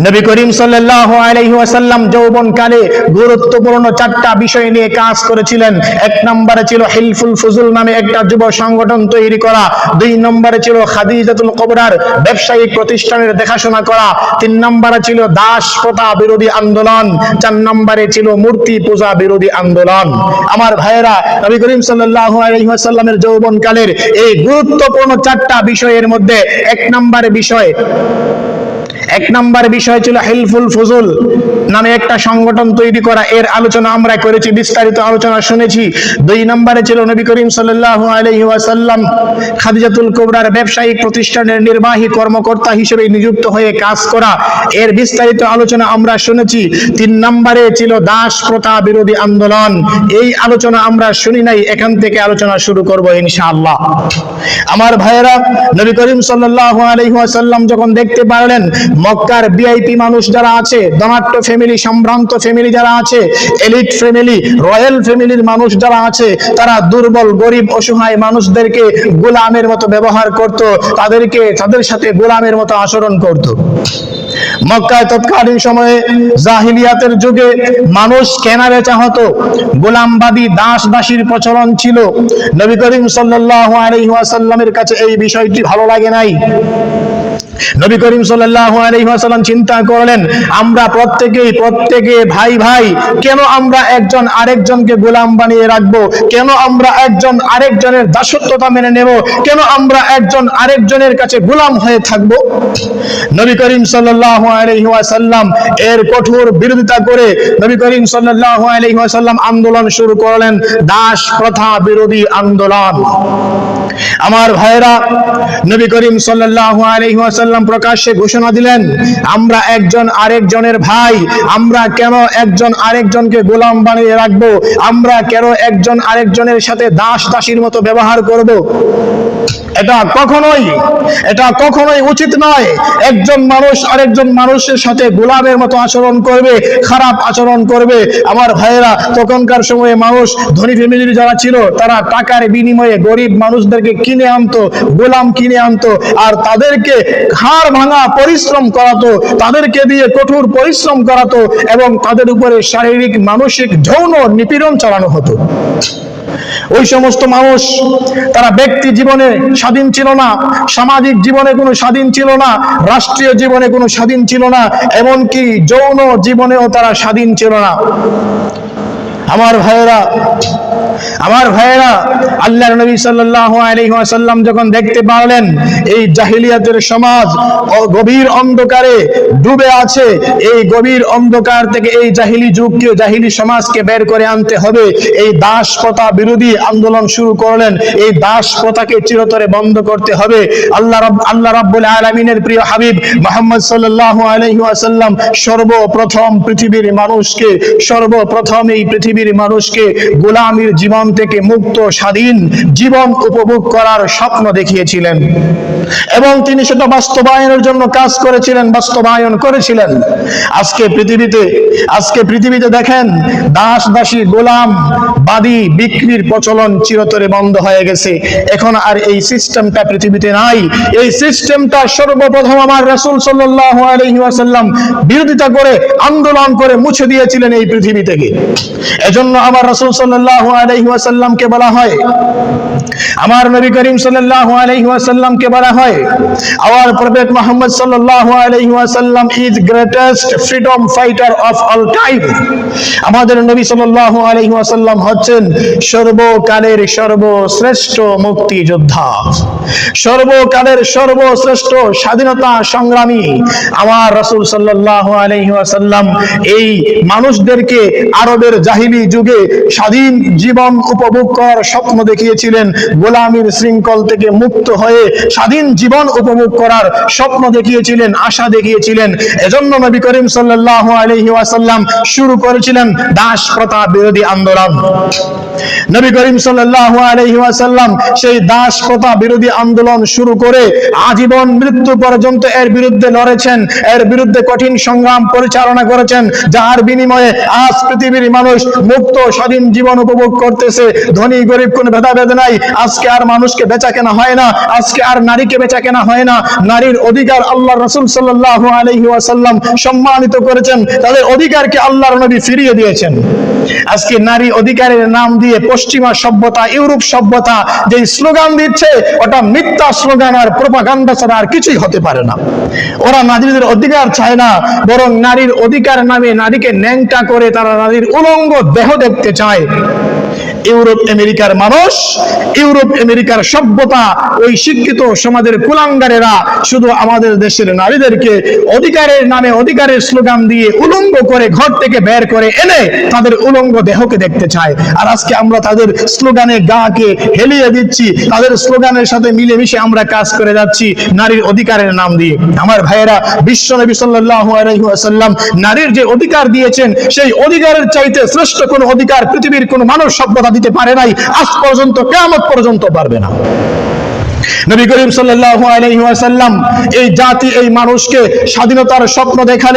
নবী করিম সাল্লাল্লাহু আলাইহি ওয়াসাল্লাম যৌবনকালে গুরুত্বপূর্ণ চারটা বিষয় নিয়ে কাজ করেছিলেন। এক নম্বরে ছিল হিলফুল ফুজুল নামে একটা যুব সংগঠন তৈরি করা। দুই নম্বরে ছিল খাদিজাতুল কুবরার ব্যবসায়িক প্রতিষ্ঠানের দেখাশোনা করা। তিন নম্বরে ছিল দাস প্রথা বিরোধী আন্দোলন। চার নম্বরে ছিল মূর্তি পূজা বিরোধী আন্দোলন। আমার ভাইয়েরা, নবী করিম সাল্লাল্লাহু আলাইহি ওয়াসাল্লামের যৌবনকালের এই গুরুত্বপূর্ণ চারটা বিষয়ের মধ্যে এক নম্বর বিষয় ছিল হিলফুল ফুজুল নামে একটা সংগঠন তৈরি করা। এর আলোচনা আমরা করেছি, বিস্তারিত আলোচনা শুনেছি। দুই নম্বরে ছিল নবী করিম সাল্লাল্লাহু আলাইহি ওয়াসাল্লাম খাদিজাতুল কুবরার ব্যবসায়িক প্রতিষ্ঠানের নির্বাহী কর্মকর্তা হিসেবে নিযুক্ত হয়ে কাজ করা। এর বিস্তারিত আলোচনা আমরা শুনেছি। তিন নম্বরে ছিল দাস প্রথা বিরোধী আন্দোলন। এই আলোচনা আমরা শুনি নাই, এখান থেকে আলোচনা শুরু করব ইনশাআল্লাহ। আমার ভাইয়েরা, নবী করিম সাল্লাল্লাহু আলাইহি ওয়াসাল্লাম যখন দেখতে পারলেন মক্কার ভিআইপি মানুষ যারা আছে, ধনাঢ্য ফ্যামিলি, সম্ভ্রান্ত ফ্যামিলি যারা আছে, এলিট ফ্যামিলি, রয়্যাল ফ্যামিলির মানুষ যারা আছে, তারা দুর্বল, গরিব, অসহায় মানুষদেরকে গোলামের মতো ব্যবহার করত, তাদের সাথে গোলামের মতো আচরণ করত। মক্কায় তৎকালীন সময়ে জাহিলিয়াতের যুগে মানুষ কেনা বেচা হতো, গোলামবাদী দাস দাসীর প্রচলন ছিল। নবী করিম সাল্লাল্লাহু আলাইহি ওয়াসাল্লামের কাছে এই বিষয়টি ভালো লাগে নাই। নবী করিম সাল্লাল্লাহু আলাইহি ওয়াসাল্লাম চিন্তা করলেন, আমরা প্রত্যেকে ভাই ভাই, কেন আমরা একজন আরেকজনকে গোলাম বানিয়ে রাখবো? কেন আমরা একজন আরেকজনের দাসত্বতা মেনে নেব? কেন আমরা একজন আরেকজনের কাছে গোলাম হয়ে থাকব? নবী করিম সাল্লাল্লাহু আলাইহি ওয়াসাল্লাম এর কঠোর বিরোধিতা করে নবী করিম সাল্লাল্লাহু আলাইহি ওয়াসাল্লাম আন্দোলন শুরু করলেন, দাস প্রথা বিরোধী আন্দোলন। আমার ভাইরা, নবী করিম সাল্লাল্লাহু আলাইহি ওয়াসাল্লাম প্রকাশ্যে ঘোষণা দিলেন, আমরা একজন আরেকজনের ভাই, আমরা কেন একজন আরেকজনকে গোলাম বানিয়ে রাখবো? আমরা কেন একজন আরেকজনের সাথে দাস দাসীর মতো ব্যবহার করব? এটা কখনোই উচিত নয়। একজন মানুষ আরেকজন মানুষের সাথে গোলামের মতো আচরণ করবে, খারাপ আচরণ করবে। আমার ভাইয়েরা, তখনকার সময়ে মানুষ, ধনী ফ্যামিলির যারা ছিল, তারা টাকার বিনিময়ে গরিব মানুষদেরকে কিনে আনতো, গোলাম কিনে আনতো, আর তাদেরকে হাড় ভাঙা পরিশ্রম করাতো, তাদেরকে দিয়ে কঠোর পরিশ্রম করাতো, এবং তাদের উপরে শারীরিক, মানসিক, যৌন নিপীড়ন চালানো হতো। ওই সমস্ত মানুষ, তারা ব্যক্তি জীবনে স্বাধীন ছিল না, সামাজিক জীবনে কোনো স্বাধীন ছিল না, রাষ্ট্রীয় জীবনে কোনো স্বাধীন ছিল না, এমনকি যৌন জীবনেও তারা স্বাধীন ছিল না। আমার ভাইয়েরা, আল্লাহর নবী সাল্লাল্লাহু আলাইহি ওয়াসাল্লাম যখন দেখতে পারলেন এই জাহিলিয়াতের সমাজ গভীর অন্ধকারে ডুবে আছে, এই গভীর অন্ধকার থেকে এই জাহিলি যুগকে, জাহিলি সমাজকে বের করে আনতে হবে, এই দাস প্রথা বিরোধী আন্দোলন শুরু করলেন। এই দাস প্রথাকে চিরতরে বন্ধ করতে হবে। আল্লাহ রাব্বুল আলামিনের প্রিয় হাবিব মুহাম্মদ সাল্লাল্লাহু আলাইহি ওয়াসাল্লাম সর্বপ্রথম এই পৃথিবীর মানুষকে গোলামীর জীবন থেকে মুক্ত, স্বাধীন জীবন উপভোগ করার স্বপ্ন দেখিয়েছিলেন, এবং তিনি সেটা বাস্তবায়নের জন্য কাজ করেছিলেন, বাস্তবায়ন করেছিলেন। আজকে পৃথিবীতে দেখেন, দাস দাসী, গোলাম বাদী বিক্রির প্রচলন চিরতরে বন্ধ হয়ে গেছে। এখন আর এই সিস্টেমটা পৃথিবীতে নাই। এই সিস্টেমটা সর্বপ্রথম আমার রাসূল সাল্লাল্লাহু আলাইহি ওয়াসাল্লাম বিরোধিতা করে, আন্দোলন করে মুছে দিয়েছিলেন এই পৃথিবী থেকে। এজন্য আমার রাসূল সাল্লাল্লাহু আলাইহি ওয়াসাল্লামকে বলা হয়, আমার নবী করিম সাল্লাল্লাহু আলাইহি ওয়াসাল্লামকে বলা হয়, our prophet Muhammad sallallahu alaihi wasallam is greatest freedom fighter of all time. আমাদের নবী সাল্লাল্লাহু আলাইহি ওয়াসাল্লাম হচ্ছেন সর্বকালের সর্বশ্রেষ্ঠ মুক্তিযোদ্ধা, সর্বকালের সর্বশ্রেষ্ঠ স্বাধীনতা সংগ্রামী। আমার রাসূল সাল্লাল্লাহু আলাইহি ওয়াসাল্লাম এই মানুষদেরকে আরবের জাহিলি যুগে স্বাধীন জীবন উপভোগ করার স্বপ্ন দেখিয়েছিলেন, গোলামীর শৃঙ্খল থেকে মুক্ত হয়ে স্বাধীন জীবন উপভোগ করার স্বপ্ন দেখিয়েছিলেন, আশা দেখিয়েছিলেন। এজন্য নবী করিম সাল্লাল্লাহু আলাইহি ওয়াসাল্লাম শুরু করেছিলেন দাস প্রথা বিরোধী আন্দোলন। নবী করিম সাল্লাল্লাহু আলাইহি ওয়াসাল্লাম সেই দাস প্রথা বিরোধী আন্দোলন শুরু করে আজীবন মৃত্যু পর্যন্ত এর বিরুদ্ধে লড়েছেন, এর বিরুদ্ধে কঠিন সংগ্রাম পরিচালনা করেছেন, যার বিনিময়ে আজ পৃথিবীর মানুষ মুক্ত স্বাধীন জীবন উপভোগ করতে করতেছে, ধনী গরিব কোনো ভেদাভেদ নাই। আজকে আর মানুষকে বেচা কেনা হয় না, আজকে আর নারীকে বেচা কেনা হয় না। নারীর অধিকার আল্লাহ রাসূল সাল্লাল্লাহু আলাইহি ওয়াসাল্লাম সম্মানিত করেছেন, তাদের অধিকারকে আল্লাহর নবী ফিরিয়ে দিয়েছেন। আজকে নারী অধিকারের নাম দিয়ে পশ্চিমা সভ্যতা, ইউরোপ সভ্যতা যে স্লোগান দিচ্ছে, ওটা মিথ্যা স্লোগান আর প্রোপাগান্ডা ছাড়া আর কিছুই হতে পারে না। ওরা নারীদের অধিকার চায় না, বরং নারীর অধিকার নামে নারীকে ন্যাংটা করে তারা নারীর উলঙ্গ দেহ দেখতে চায়। ইউরোপ আমেরিকার মানুষ, ইউরোপ আমেরিকার সভ্যতা, ওই শিক্ষিত সমাজের কুলাঙ্গারেরা শুধু আমাদের দেশের নারীদেরকে অধিকারের নামে অধিকারের স্লোগান দিয়ে উলঙ্গ করে ঘর থেকে বের করে এনে তাদের উলঙ্গ দেহকে দেখতে চায়। আর আজকে আমরা তাদের স্লোগানে গাকে হেলিয়ে দিচ্ছি, তাদের স্লোগানের সাথে মিলেমিশে আমরা কাজ করে যাচ্ছি নারীর অধিকারের নাম দিয়ে। আমার ভাইয়েরা, বিশ্বনবী সাল্লাল্লাহু আলাইহি ওয়াসাল্লাম নারীর যে অধিকার দিয়েছেন, সেই অধিকারের চাইতে শ্রেষ্ঠ কোন অধিকার পৃথিবীর কোন মানব সভ্যতা দিতে পারে নাই, আজ পর্যন্ত, কিয়ামত পর্যন্ত পারবে না। নবী করিম সাল্লাল্লাহু আলাইহি ওয়াসাল্লাম এই জাতি, এই মানুষকে স্বাধীনতার স্বপ্ন দেখালেন।